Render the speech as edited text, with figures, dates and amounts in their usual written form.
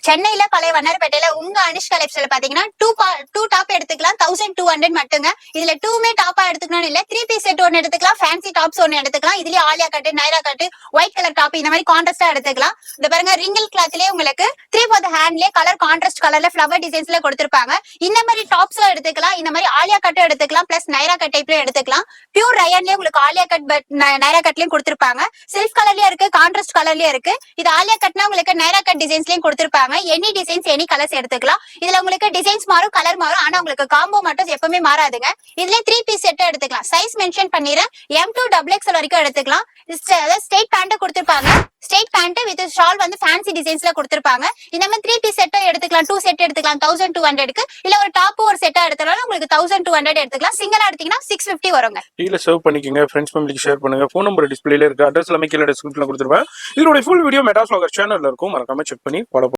சென்னையில பழைய வண்ணாரப்பேட்டையில உங்க அனிஷ் கலெக்ஷன்ல பாத்தீங்கன்னா டூ டாப் எடுத்துக்கலாம் 1200 மட்டுங்க. இதுல டூமே டாப்பா எடுத்துக்கணும் இல்ல, 3 பீஸ் செட் ஒன்னு எடுத்துக்கலாம், ஃபேன்சி டாப்ஸ் ஒன்னு எடுத்துக்கலாம். இதுலயே ஆலியா கட்டு, நைரா கட்டு, ஒயிட் கலர் டாப் இந்த மாதிரி கான்ட்ராஸ்டா எடுத்துக்கலாம். இந்த பாருங்க ரிங்கிள் கிளாத்லயே உங்களுக்கு 3/4 ஹேண்ட்லயே கலர் கான்ட்ராஸ்ட் கலர்ல ஃபிளவர் டிசைன்ஸ்ல கொடுத்திருப்பாங்க. இந்த மாதிரி டாப்ஸ் எடுத்துக்கலாம், இந்த மாதிரி ஆலியா கட்டு எடுத்துக்கலாம், பிளஸ் நைரா கட் டைப்லயும் எடுத்துக்கலாம். பியூர் ரயான்லயே உங்களுக்கு ஆலியா கட் நைரா கட்லயும் கொடுத்திருப்பாங்க. சில்க் கலர்லயும் இருக்கு, கான்ட்ராஸ்ட் கலர்லயும் இருக்கு. இது ஆலியா கட்னா உங்களுக்கு நைரா கட் டிசைன்ஸ்லயும் கொடுத்திருப்பாங்க. எனி டிசைன்ஸ் எனி கலர்ஸ் எடுத்துக்கலாம். இதுல உங்களுக்கு டிசைன்ஸ் மாறும், கலர் மாறும், ஆனா உங்களுக்கு காம்போ மட்டும் எப்பவுமே மாறாதுங்க. இதுல 3 பீஸ் செட் எடுத்துக்கலாம். சைஸ் மென்ஷன் பண்ணிறேன், M2 XXL வரைக்கும் எடுத்துக்கலாம். ஸ்ட்ரெயிட் பேண்ட் கொடுத்திருப்பாங்க. ஸ்ட்ரெயிட் பேண்ட் வித் ஷால் வந்து ஃபேன்சி டிசைன்ஸ்ல கொடுத்திருப்பாங்க. இந்த மாதிரி 3 பீஸ் செட்டும் எடுத்துக்கலாம். 2 செட் எடுத்துக்கலாம் 1200க்கு. இல்ல ஒரு டாப் ஒரு செட்டா எடுத்தாலும் உங்களுக்கு 1200 எடுத்துக்கலாம். சிங்கிளா எடுத்தீங்கன்னா 650 வருங்க. இதுல சர்வ் பண்ணிக்கங்க, ஃப்ரெண்ட்ஸ் ஃபேமிலிக்கு ஷேர் பண்ணுங்க. ஃபோன் நம்பர் டிஸ்பிளேல இருக்கு, அட்ரஸ் எல்லாமே கீழே டிஸ்கிரிப்ஷன்ல கொடுத்துருவேன். இதோட ஃபுல் வீடியோ மெட்டாஸ் vlogger சேனல்ல இருக்கும், மறக்காம செக் பண்ணி ஃபாலோ